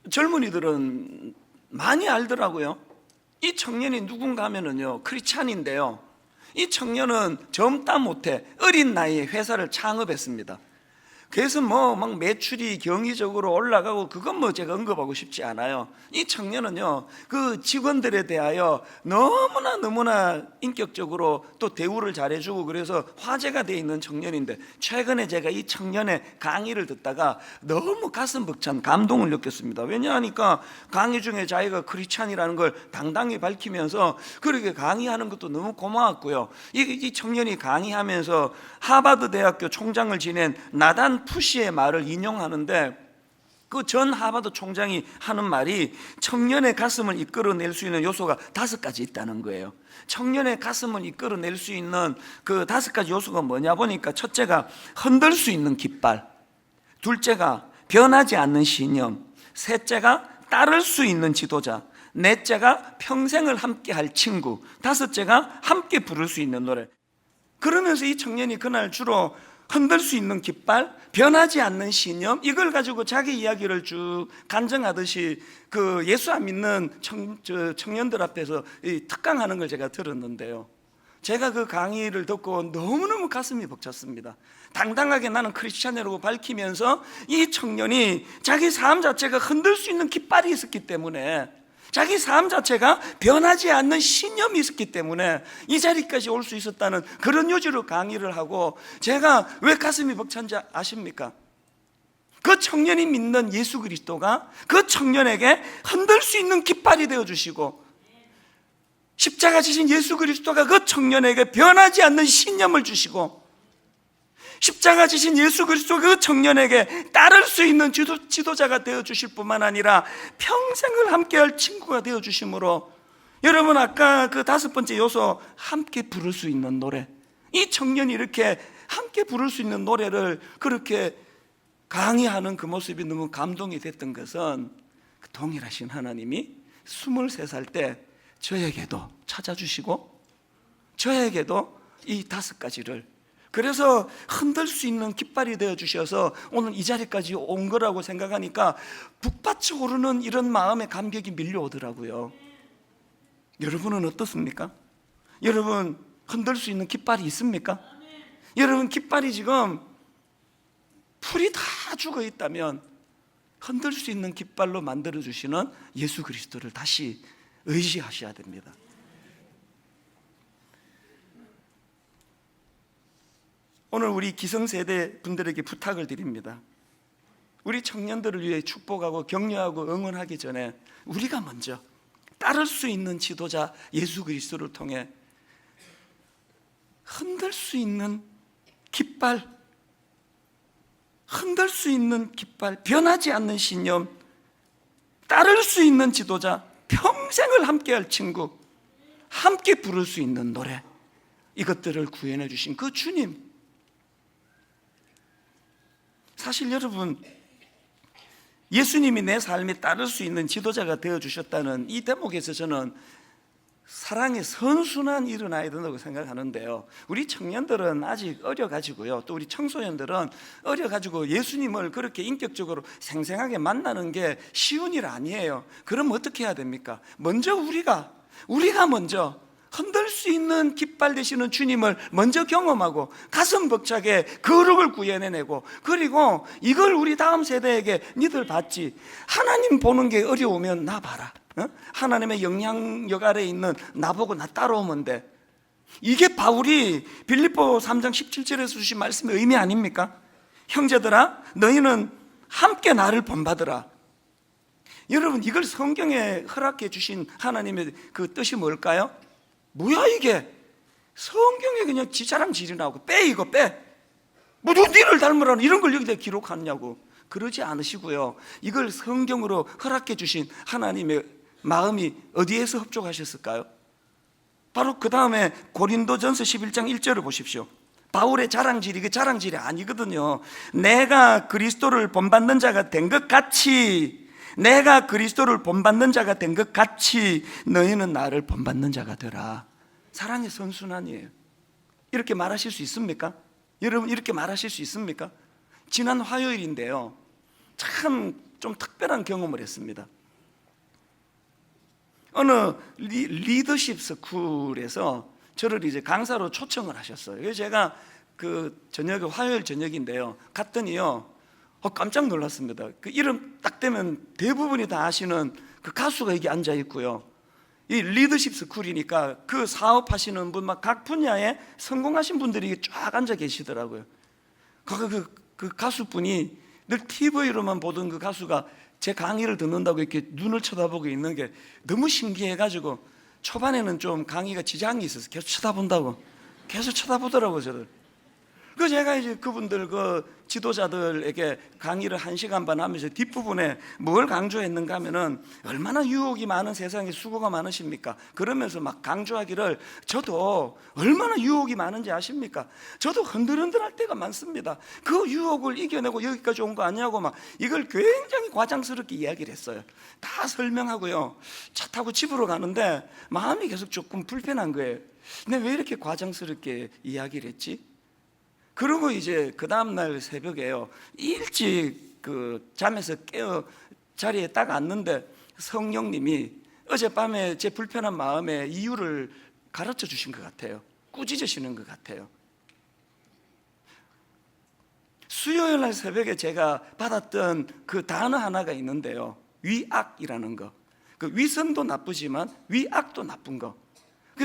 젊은이들은 많이 알더라고요. 이 청년이 누군가 하면은요, 크리스찬인데요, 이 청년은 젊다 못해 어린 나이에 회사를 창업했습니다. 그래서 막 매출이 경이적으로 올라가고, 그건 제가 언급하고 싶지 않아요. 이 청년은요, 그 직원들에 대하여 너무나 인격적으로 또 대우를 잘해주고, 그래서 화제가 되어 있는 청년인데, 최근에 제가 이 청년의 강의를 듣다가 너무 가슴 벅찬 감동을 느꼈습니다. 왜냐하니까 강의 중에 자기가 크리스찬이라는 걸 당당히 밝히면서 그렇게 강의하는 것도 너무 고마웠고요. 이 청년이 강의하면서 하버드 대학교 총장을 지낸 나단 푸시의 말을 인용하는데, 그 전 하버드 총장이 하는 말이 청년의 가슴을 이끌어낼 수 있는 요소가 5가지 있다는 거예요. 청년의 가슴을 이끌어낼 수 있는 그 5가지 요소가 뭐냐 보니까, 첫째가 흔들 수 있는 깃발, 둘째가 변하지 않는 신념, 셋째가 따를 수 있는 지도자, 넷째가 평생을 함께 할 친구, 다섯째가 함께 부를 수 있는 노래. 그러면서 이 청년이 그날 주로 흔들 수 있는 깃발, 변하지 않는 신념, 이걸 가지고 자기 이야기를 쭉 간증하듯이 그 예수 안 믿는 청년들 앞에서 특강하는 걸 제가 들었는데요, 제가 그 강의를 듣고 너무너무 가슴이 벅찼습니다. 당당하게 나는 크리스찬이라고 밝히면서 이 청년이 자기 삶 자체가 흔들 수 있는 깃발이 있었기 때문에, 자기 삶 자체가 변하지 않는 신념이 있었기 때문에 이 자리까지 올 수 있었다는 그런 요지로 강의를 하고, 제가 왜 가슴이 벅찬지 아십니까? 그 청년이 믿는 예수 그리스도가 그 청년에게 흔들 수 있는 깃발이 되어주시고, 십자가 지신 예수 그리스도가 그 청년에게 변하지 않는 신념을 주시고, 십자가 지신 예수 그리스도가 그 청년에게 따를 수 있는 지도자가 되어주실 뿐만 아니라 평생을 함께할 친구가 되어주심으로, 여러분 아까 그 5번째 요소, 함께 부를 수 있는 노래, 이 청년이 이렇게 함께 부를 수 있는 노래를 그렇게 강의하는 그 모습이 너무 감동이 됐던 것은, 동일하신 하나님이 23살 때 저에게도 찾아주시고, 저에게도 이 5가지를, 그래서 흔들 수 있는 깃발이 되어주셔서 오늘 이 자리까지 온 거라고 생각하니까 북받쳐 오르는 이런 마음의 감격이 밀려오더라고요. 여러분은 어떻습니까? 여러분 흔들 수 있는 깃발이 있습니까? 여러분 깃발이 지금 풀이 다 죽어 있다면 흔들 수 있는 깃발로 만들어주시는 예수 그리스도를 다시 의지하셔야 됩니다. 오늘 우리 기성세대 분들에게 부탁을 드립니다. 우리 청년들을 위해 축복하고 격려하고 응원하기 전에 우리가 먼저 따를 수 있는 지도자 예수 그리스도를 통해 흔들 수 있는 깃발, 흔들 수 있는 깃발, 변하지 않는 신념, 따를 수 있는 지도자, 평생을 함께할 친구, 함께 부를 수 있는 노래, 이것들을 구현해 주신 그 주님, 사실 여러분, 예수님이 내 삶에 따를 수 있는 지도자가 되어주셨다는 이 대목에서 저는 사랑의 선순환이 일어나야 된다고 생각하는데요, 우리 청년들은 아직 어려가지고요, 또 우리 청소년들은 어려가지고 예수님을 그렇게 인격적으로 생생하게 만나는 게 쉬운 일 아니에요. 그럼 어떻게 해야 됩니까? 먼저 우리가 먼저 흔들 수 있는 깃발 되시는 주님을 먼저 경험하고 가슴 벅차게 거룩을 구현해내고, 그리고 이걸 우리 다음 세대에게 니들 봤지, 하나님 보는 게 어려우면 나 봐라, 하나님의 영향력 아래에 있는 나보고 나 따라오면 돼. 이게 바울이 빌립보 3장 17절에서 주신 말씀의 의미 아닙니까? 형제들아 너희는 함께 나를 본받으라. 여러분 이걸 성경에 허락해 주신 하나님의 그 뜻이 뭘까요? 뭐야 이게? 성경에 그냥 지자랑 지리 나오고 빼, 이거 빼. 누구 니를 닮으라는 이런 걸 여기다 기록하느냐고. 그러지 않으시고요, 이걸 성경으로 허락해 주신 하나님의 마음이 어디에서 흡족하셨을까요? 바로 그 다음에 고린도전서 11장 1절을 보십시오. 바울의 자랑질이 그 자랑질이 아니거든요. 내가 그리스도를 본받는 자가 된 것 같이, 내가 그리스도를 본받는 자가 된 것 같이 너희는 나를 본받는 자가 되라. 사랑의 선순환이에요. 이렇게 말하실 수 있습니까? 여러분, 이렇게 말하실 수 있습니까? 지난 화요일인데요, 참 좀 특별한 경험을 했습니다. 어느 리더십 스쿨에서 저를 이제 강사로 초청을 하셨어요. 그래서 제가 그 저녁에, 화요일 저녁인데요, 갔더니요, 깜짝 놀랐습니다. 그 이름 딱 대면 대부분이 다 아시는 그 가수가 여기 앉아 있고요, 이 리더십 스쿨이니까 그 사업하시는 분, 막 각 분야에 성공하신 분들이 쫙 앉아 계시더라고요. 그 가수분이 늘 TV로만 보던 그 가수가 제 강의를 듣는다고 이렇게 눈을 쳐다보고 있는 게 너무 신기해가지고 초반에는 좀 강의가 지장이 있어서 계속 쳐다본다고, 계속 쳐다보더라고요, 저를. 그래서 제가 이제 그분들, 그 지도자들에게 강의를 1시간 반 하면서 뒷부분에 뭘 강조했는가 하면은 얼마나 유혹이 많은 세상에 수고가 많으십니까? 그러면서 막 강조하기를, 저도 얼마나 유혹이 많은지 아십니까? 저도 흔들흔들할 때가 많습니다. 그 유혹을 이겨내고 여기까지 온 거 아니냐고 막 이걸 굉장히 과장스럽게 이야기를 했어요. 다 설명하고요, 차 타고 집으로 가는데 마음이 계속 조금 불편한 거예요. 근데 왜 이렇게 과장스럽게 이야기를 했지? 그리고 이제 그 다음날 새벽에요, 일찍 그 잠에서 깨어 자리에 딱 앉는데 성령님이 어젯밤에 제 불편한 마음의 이유를 가르쳐 주신 것 같아요. 꾸짖으시는 것 같아요. 수요일 날 새벽에 제가 받았던 그 단어 하나가 있는데요, 위악이라는 거. 그 위선도 나쁘지만 위악도 나쁜 거.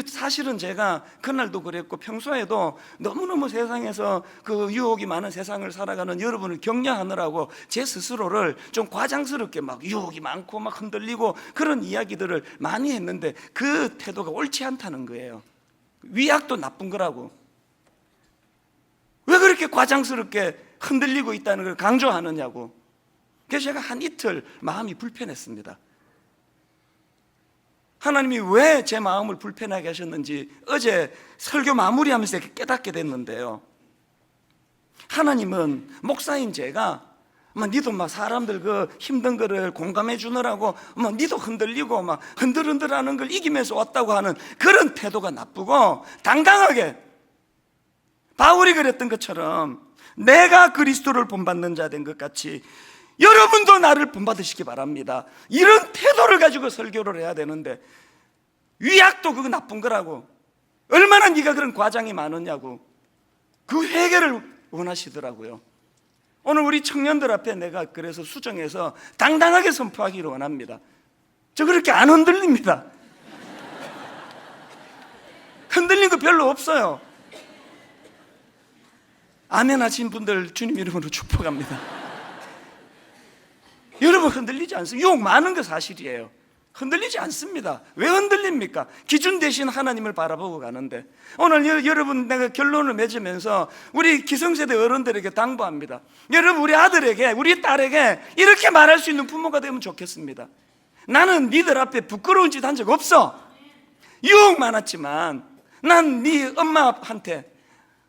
사실은 제가 그날도 그랬고 평소에도 너무너무 세상에서 그 유혹이 많은 세상을 살아가는 여러분을 격려하느라고 제 스스로를 좀 과장스럽게 막 유혹이 많고 막 흔들리고 그런 이야기들을 많이 했는데 그 태도가 옳지 않다는 거예요. 위약도 나쁜 거라고. 왜 그렇게 과장스럽게 흔들리고 있다는 걸 강조하느냐고. 그래서 제가 한 이틀 마음이 불편했습니다. 하나님이 왜 제 마음을 불편하게 하셨는지 어제 설교 마무리하면서 이렇게 깨닫게 됐는데요, 하나님은 목사인 제가 니도 막 사람들 그 힘든 거를 공감해 주느라고 니도 흔들리고 막 흔들흔들하는 걸 이기면서 왔다고 하는 그런 태도가 나쁘고, 당당하게 바울이 그랬던 것처럼 내가 그리스도를 본받는 자 된 것 같이 여러분도 나를 본받으시기 바랍니다. 이런 태도를 가지고 설교를 해야 되는데 위약도 그거 나쁜 거라고, 얼마나 네가 그런 과장이 많으냐고, 그 회개를 원하시더라고요. 오늘 우리 청년들 앞에 내가 그래서 수정해서 당당하게 선포하기를 원합니다. 저 그렇게 안 흔들립니다. 흔들린 거 별로 없어요. 아멘 하신 분들 주님 이름으로 축복합니다. 여러분 흔들리지 않습니다. 유혹 많은 거 사실이에요. 흔들리지 않습니다. 왜 흔들립니까? 기준 대신 하나님을 바라보고 가는데. 오늘 여러분, 내가 결론을 맺으면서 우리 기성세대 어른들에게 당부합니다. 여러분, 우리 아들에게, 우리 딸에게 이렇게 말할 수 있는 부모가 되면 좋겠습니다. 나는 니들 앞에 부끄러운 짓 한 적 없어. 유혹 많았지만 난 네 엄마한테,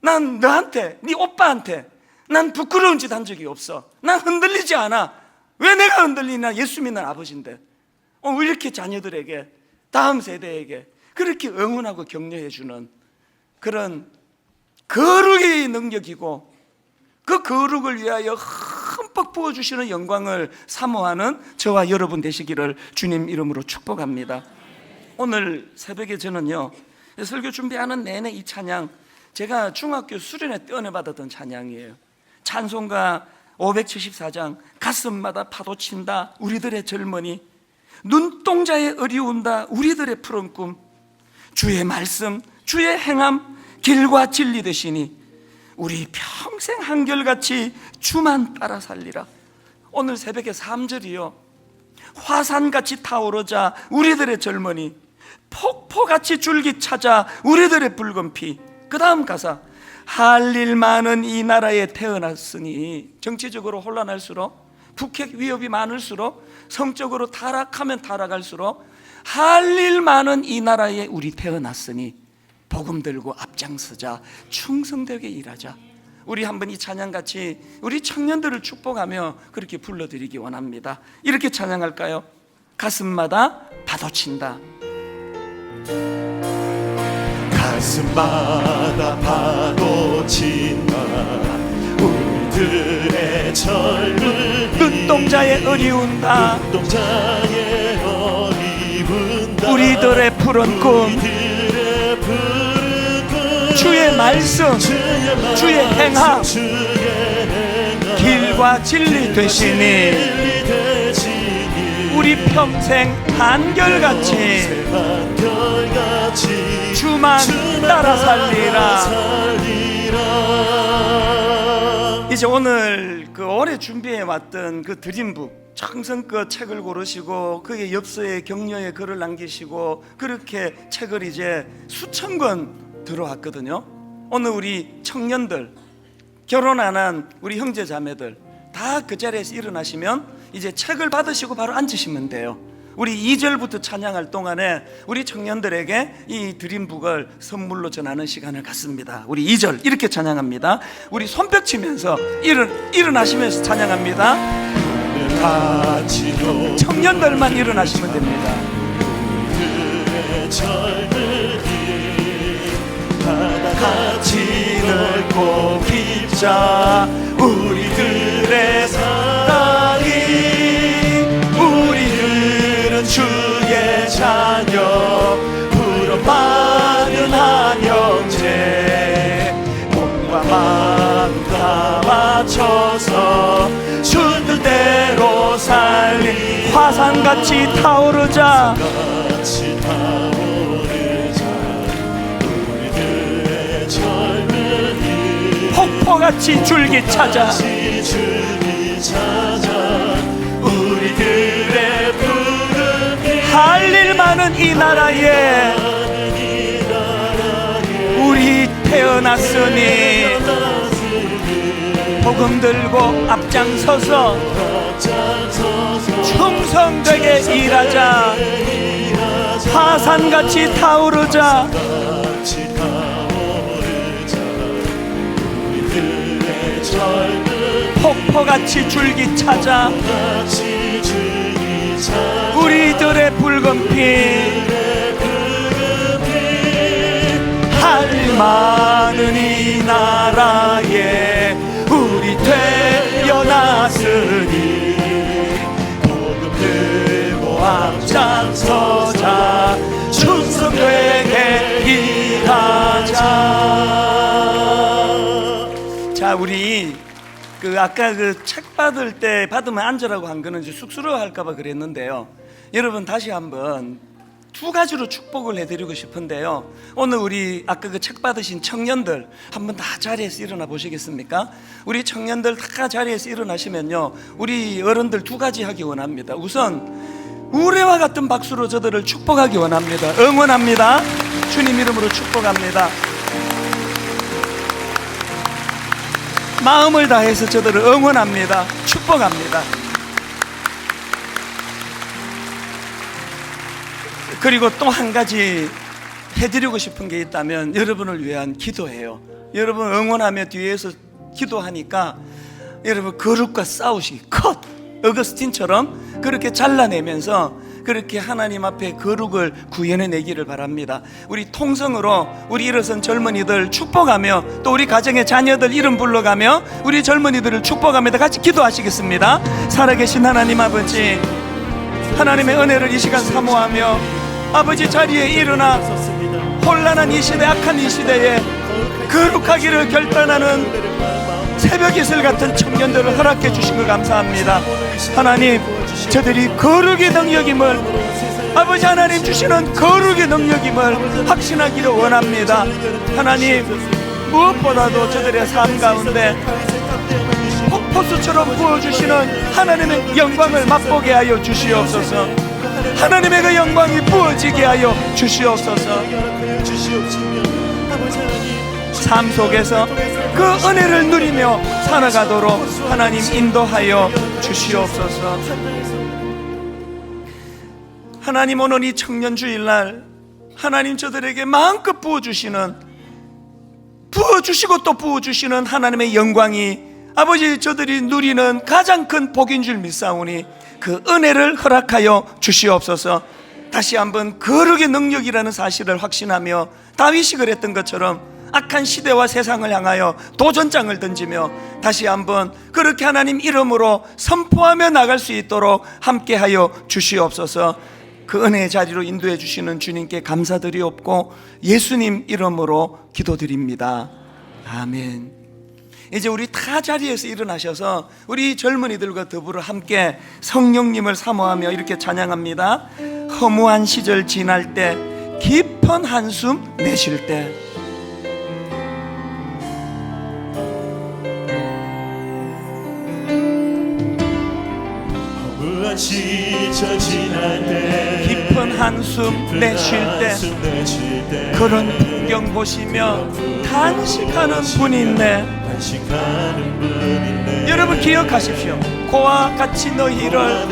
난 너한테, 네 오빠한테 난 부끄러운 짓 한 적이 없어. 난 흔들리지 않아. 왜 내가 흔들리나? 예수 믿는 아버지인데. 이렇게 자녀들에게, 다음 세대에게 그렇게 응원하고 격려해주는 그런 거룩의 능력이고, 그 거룩을 위하여 흠뻑 부어주시는 영광을 사모하는 저와 여러분 되시기를 주님 이름으로 축복합니다. 오늘 새벽에 저는요, 설교 준비하는 내내 이 찬양, 제가 중학교 수련회 때 은혜 받았던 찬양이에요. 찬송가 574장, 가슴마다 파도친다 우리들의 젊은이, 눈동자에 어리운다 우리들의 푸른 꿈, 주의 말씀 주의 행함 길과 진리 되시니 우리 평생 한결같이 주만 따라 살리라. 오늘 새벽에 3절이요, 화산같이 타오르자 우리들의 젊은이, 폭포같이 줄기 찾아 우리들의 붉은 피. 그 다음 가사, 할 일 많은 이 나라에 태어났으니 정치적으로 혼란할수록, 북핵 위협이 많을수록, 성적으로 타락하면 타락할수록 할 일 많은 이 나라에 우리 태어났으니 복음 들고 앞장서자, 충성되게 일하자. 우리 한번 이 찬양같이 우리 청년들을 축복하며 그렇게 불러드리기 원합니다. 이렇게 찬양할까요? 가슴마다 파도친다. 가슴마다 파도친다. 우리들의 젊은이 눈동자에 어리운다. 눈동자에 어리운다. 우리들의 푸른 꿈, 주의 말씀, 주의 행함, 길과 진리 되시니 우리 평생 한결같이 주만 따라 살리라. 이제 오늘 그 오래 준비해 왔던 그 드림북 청성껏 책을 고르시고 그의 엽서에 격려의 글을 남기시고 그렇게 책을 이제 수천 권 들어왔거든요. 오늘 우리 청년들, 결혼 안 한 우리 형제 자매들 다 그 자리에서 일어나시면 이제 책을 받으시고 바로 앉으시면 돼요. 우리 2절부터 찬양할 동안에 우리 청년들에게 이 드림북을 선물로 전하는 시간을 갖습니다. 우리 2절 이렇게 찬양합니다. 우리 손뼉 치면서 일어나시면서 찬양합니다. 청년들만 일어나시면 됩니다. 같이 넓고 깊자. 우리들의 사랑이, 우리들은 주의 자녀, 부름 받은 한 형제. 몸과 마음 다 맞춰서 주 뜻대로 살리. 화산같이 타오르자. 폭포같이 줄기 찾아. 우리들의 푸른 할 일 많은 이 나라에 우리 태어났으니 복음 들고 앞장서서 충성되게 일하자. 화산같이 타오르자. 폭포같이 줄기 찾아. 우리들의 붉은 피, 할 일 많은 이 나라에 우리 태어났으니 복음 들고 앞장서자. 충성되게 일하자. 자, 우리 아까 그 책 받을 때 받으면 앉으라고 한 거는 이제 쑥스러워할까봐 그랬는데요. 여러분 다시 한번 두 가지로 축복을 해드리고 싶은데요. 오늘 우리 아까 그 책 받으신 청년들 한번 다 자리에서 일어나 보시겠습니까? 우리 청년들 다 자리에서 일어나시면요, 우리 어른들 두 가지 하기 원합니다. 우선 우레와 같은 박수로 저들을 축복하기 원합니다. 응원합니다. 주님 이름으로 축복합니다. 마음을 다해서 저들을 응원합니다. 축복합니다. 그리고 또 한 가지 해드리고 싶은 게 있다면 여러분을 위한 기도예요. 여러분 응원하며 뒤에서 기도하니까 여러분 거룩과 싸우시기, 컷! 어거스틴처럼 그렇게 잘라내면서 그렇게 하나님 앞에 거룩을 구현해내기를 바랍니다. 우리 통성으로 우리 일어선 젊은이들 축복하며 또 우리 가정의 자녀들 이름 불러가며 우리 젊은이들을 축복하며 같이 기도하시겠습니다. 살아계신 하나님 아버지, 하나님의 은혜를 이 시간 사모하며 아버지 자리에 일어나 혼란한 이 시대, 악한 이 시대에 거룩하기를 결단하는 새벽 이슬 같은 청년들을 허락해 주신 걸 감사합니다. 하나님, 저들이 거룩의 능력임을, 아버지 하나님 주시는 거룩의 능력임을 확신하기를 원합니다. 하나님, 무엇보다도 저들의 삶 가운데 폭포수처럼 부어주시는 하나님의 영광을 맛보게 하여 주시옵소서. 하나님의 그 영광이 부어지게 하여 주시옵소서. 삶 속에서 그 은혜를 누리며 살아가도록 하나님 인도하여 주시옵소서. 하나님, 오늘 이 청년 주일날 하나님 저들에게 마음껏 부어주시고 또 부어주시는 하나님의 영광이 아버지 저들이 누리는 가장 큰 복인 줄 믿사오니 그 은혜를 허락하여 주시옵소서. 다시 한번 거룩의 능력이라는 사실을 확신하며 다윗이 그랬던 것처럼 악한 시대와 세상을 향하여 도전장을 던지며 다시 한번 그렇게 하나님 이름으로 선포하며 나갈 수 있도록 함께하여 주시옵소서. 그 은혜의 자리로 인도해 주시는 주님께 감사드리옵고 예수님 이름으로 기도드립니다. 아멘. 이제 우리 타 자리에서 일어나셔서 우리 젊은이들과 더불어 함께 성령님을 사모하며 이렇게 찬양합니다. 허무한 시절 지날 때, 깊은 한숨 내쉴 때. 허무한 시절 지날 때, 깊은 한숨 내쉴 때, 그런 풍경 보시며 탄식하는 분이 있네. 여러분 기억하십시오. 그와 같이 너희를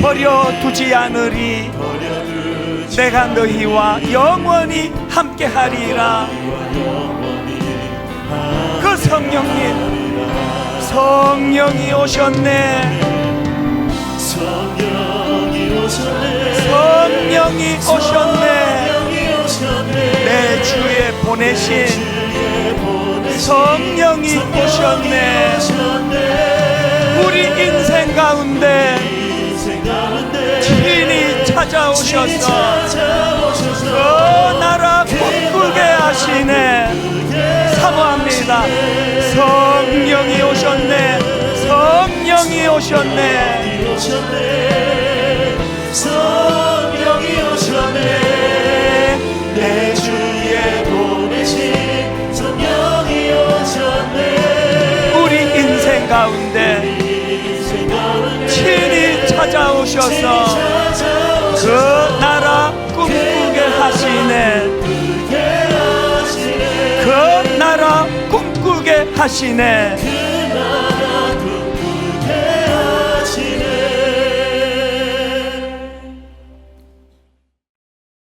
버려두지 않으리. 내가 너희와 영원히 함께하리라. 그 성령이 오셨네. 성령이 오셨네. 내 주에 보내신 성령이 오셨네. 우리 인생 가운데 친히 찾아오셔서 그 나라 꿈꾸게 하시네. 사모합니다. 성령이 오셨네. 성령이 오셨네. 성령이 오셨네. 내 주에 보내신 성령이 오셨네. 우리 인생 가운데 친히 찾아오셔서 그 나라 꿈꾸게 하시네. 그 나라 꿈꾸게 하시네.